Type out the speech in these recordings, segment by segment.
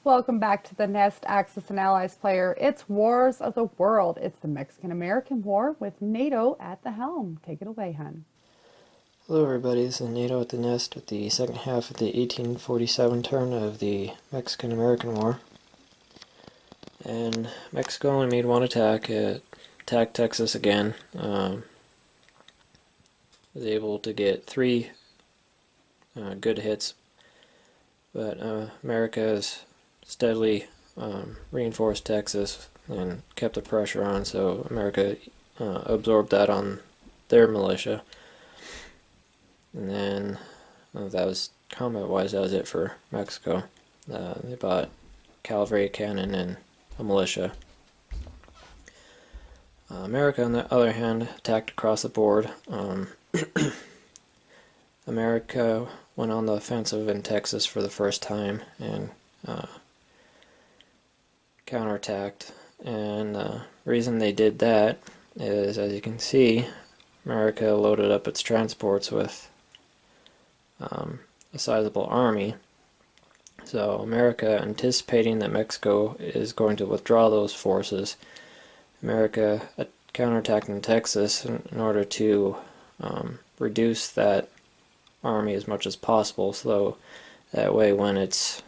Welcome back to the Nest Axis and Allies player. It's Wars of the World. It's the Mexican-American War with Nato at the helm. Take it away, hun. Hello everybody, this is Nato at the Nest with the second half of the 1847 turn of the Mexican-American War. And Mexico only made one attack. It attacked Texas again. Was able to get three good hits, but America has steadily reinforced Texas and kept the pressure on, so America absorbed that on their militia. And then that was combat-wise, that was it for Mexico. They bought cavalry, cannon, and a militia. America, on the other hand, attacked across the board. America went on the offensive in Texas for the first time and counterattacked. And the reason they did that is, as you can see, America loaded up its transports with a sizable army. So America, anticipating that Mexico is going to withdraw those forces, America counterattacked in Texas in order to reduce that army as much as possible, so that way when it's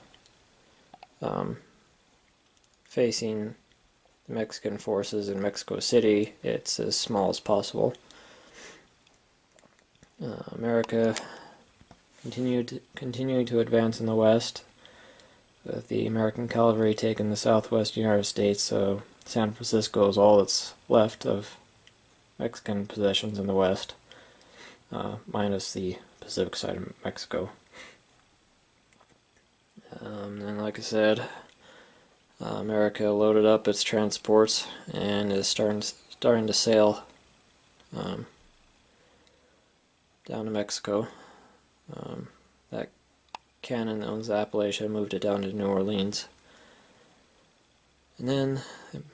facing the Mexican forces in Mexico City, it's as small as possible. America continuing to advance in the west, with the American cavalry taking the southwest United States, so San Francisco is all that's left of Mexican possessions in the west, minus the Pacific side of Mexico. And like I said, America loaded up its transports and is starting to sail down to Mexico. That cannon that owns Appalachia moved it down to New Orleans. And then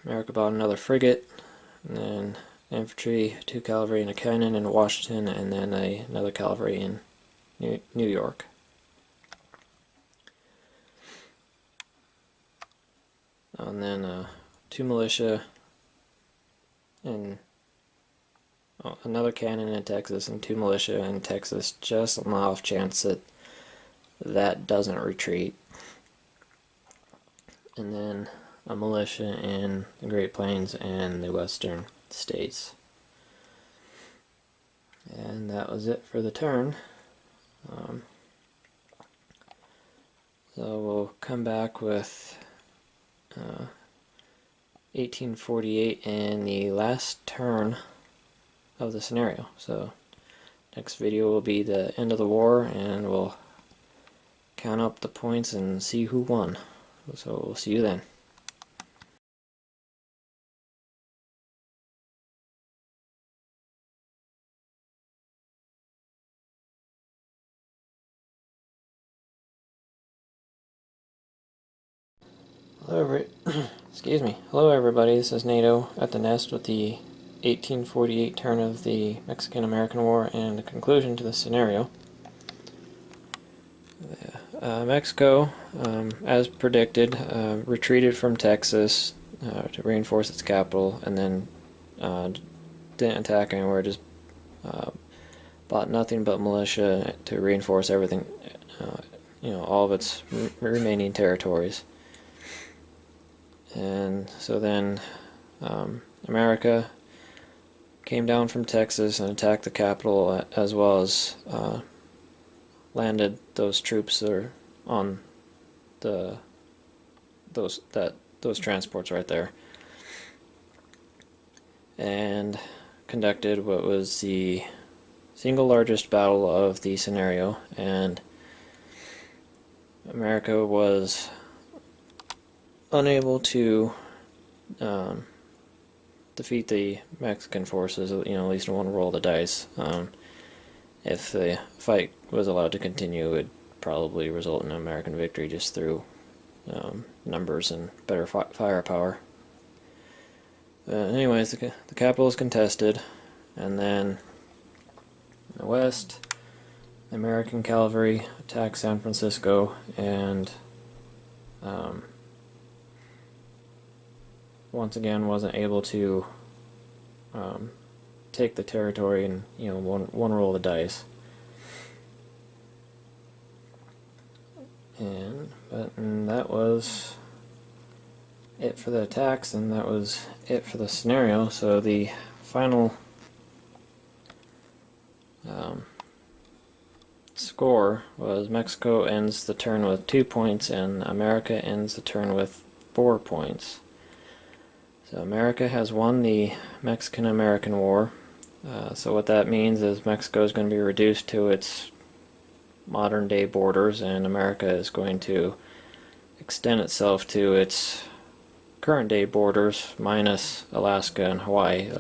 America bought another frigate, and then infantry, 2 cavalry, and a cannon in Washington, and then another cavalry in New York. And then 2 militia and another cannon in Texas and 2 militia in Texas, just on the off chance that that doesn't retreat. And then a militia in the Great Plains and the western states. And that was it for the turn. So we'll come back with 1848 and the last turn of the scenario. So next video will be the end of the war, and we'll count up the points and see who won. So we'll see you then. Excuse me. Hello everybody, this is Nato at the Nest with the 1848 turn of the Mexican-American War and the conclusion to the scenario. Mexico, as predicted, retreated from Texas to reinforce its capital, and then didn't attack anywhere, just bought nothing but militia to reinforce everything, all of its remaining territories. And so then America came down from Texas and attacked the capital, as well as landed those troops that are on those transports right there, and conducted what was the single largest battle of the scenario. And America was unable to defeat the Mexican forces, at least in one roll of the dice. If the fight was allowed to continue, it would probably result in an American victory just through numbers and better firepower. Anyways, the capital is contested, and then in the west, the American cavalry attacked San Francisco, and once again wasn't able to take the territory in one roll of the dice. And that was it for the attacks, and that was it for the scenario. So the final score was Mexico ends the turn with 2 points and America ends the turn with 4 points. So America has won the Mexican-American War. So what that means is Mexico is going to be reduced to its modern day borders, and America is going to extend itself to its current day borders minus Alaska and Hawaii.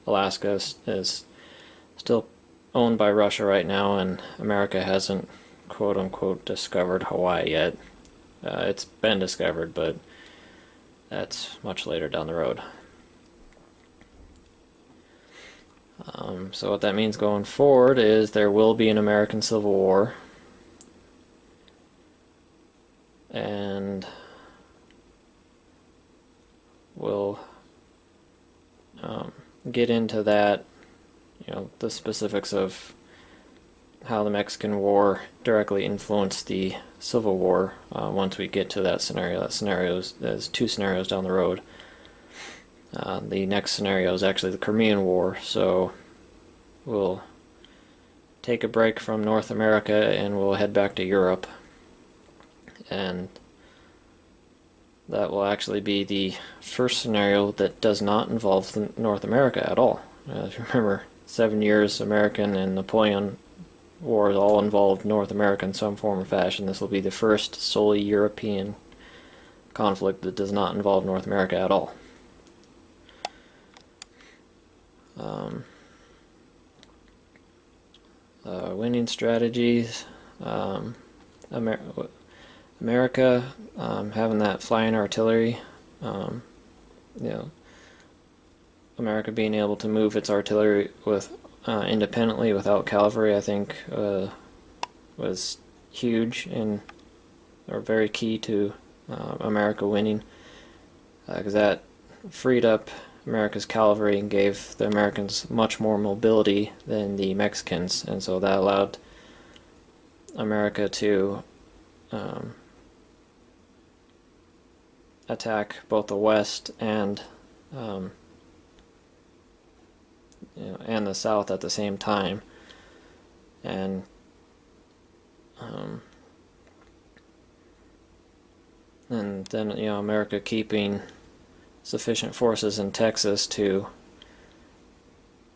Alaska is still owned by Russia right now, and America hasn't quote unquote discovered Hawaii yet. It's been discovered, but that's much later down the road. So what that means going forward is there will be an American Civil War, and we'll get into that, the specifics of how the Mexican War directly influenced the Civil War once we get to that scenario. That scenario is 2 scenarios down the road. The next scenario is actually the Crimean War, so we'll take a break from North America and we'll head back to Europe, and that will actually be the first scenario that does not involve North America at all. If you remember, 7 years American and Napoleon wars all involved North America in some form or fashion. This will be the first solely European conflict that does not involve North America at all. Winning strategies. America having that flying artillery. America being able to move its artillery with independently without cavalry, I think, was huge or very key to America winning, because that freed up America's cavalry and gave the Americans much more mobility than the Mexicans, and so that allowed America to attack both the West and and the South at the same time, and then America keeping sufficient forces in Texas to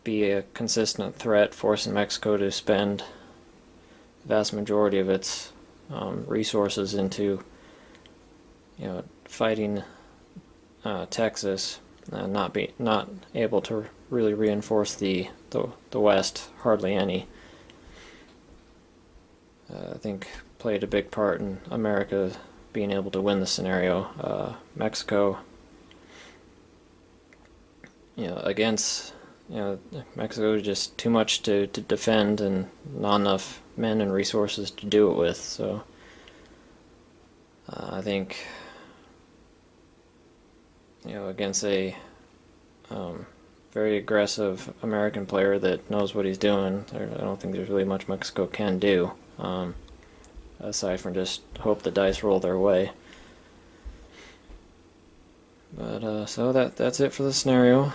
be a consistent threat, forcing Mexico to spend the vast majority of its resources into fighting Texas, and not able to really reinforce the West, hardly any. I think played a big part in America being able to win the scenario. Mexico, against Mexico is just too much to defend and not enough men and resources to do it with. So I think against a very aggressive American player that knows what he's doing, I don't think there's really much Mexico can do, aside from just hope the dice roll their way. But so that's it for the scenario.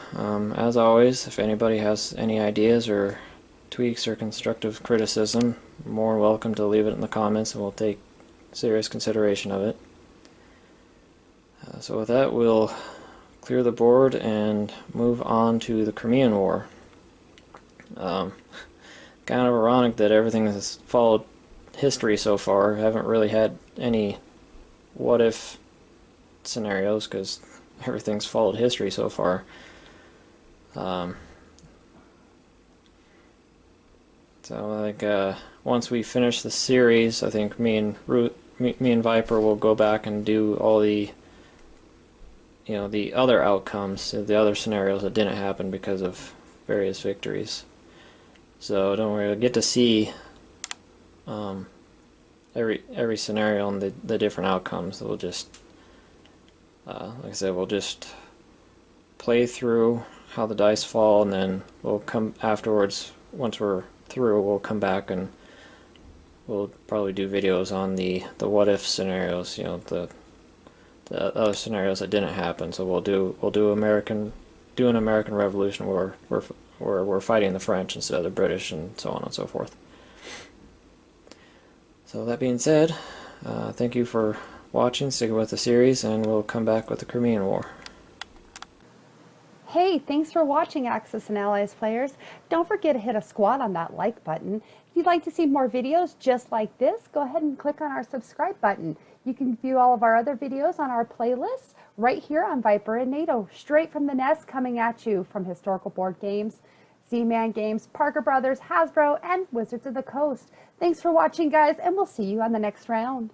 As always, if anybody has any ideas or tweaks or constructive criticism, more welcome to leave it in the comments, and we'll take serious consideration of it. So with that, we'll clear the board and move on to the Crimean War. Kind of ironic that everything has followed history so far. I haven't really had any what-if scenarios because everything's followed history so far. So once we finish the series, I think me and Viper will go back and do all the the other outcomes, the other scenarios that didn't happen because of various victories. So don't worry, you'll get to see every scenario and the different outcomes. We'll just like I said, we'll just play through how the dice fall, and then we'll come afterwards. Once we're through, we'll come back and we'll probably do videos on the what if scenarios. You know, the other scenarios that didn't happen. So we'll do an American Revolution where we're fighting the French instead of the British, and so on and so forth. So that being said, thank you for watching, sticking with the series, and we'll come back with the Crimean War. Hey, thanks for watching Axis and Allies players. Don't forget to hit a squat on that like button. If you'd like to see more videos just like this, go ahead and click on our subscribe button. You can view all of our other videos on our playlist right here on Viper and NATO, straight from the nest, coming at you from historical board games, Z-Man Games, Parker Brothers, Hasbro, and Wizards of the Coast. Thanks for watching, guys, and we'll see you on the next round.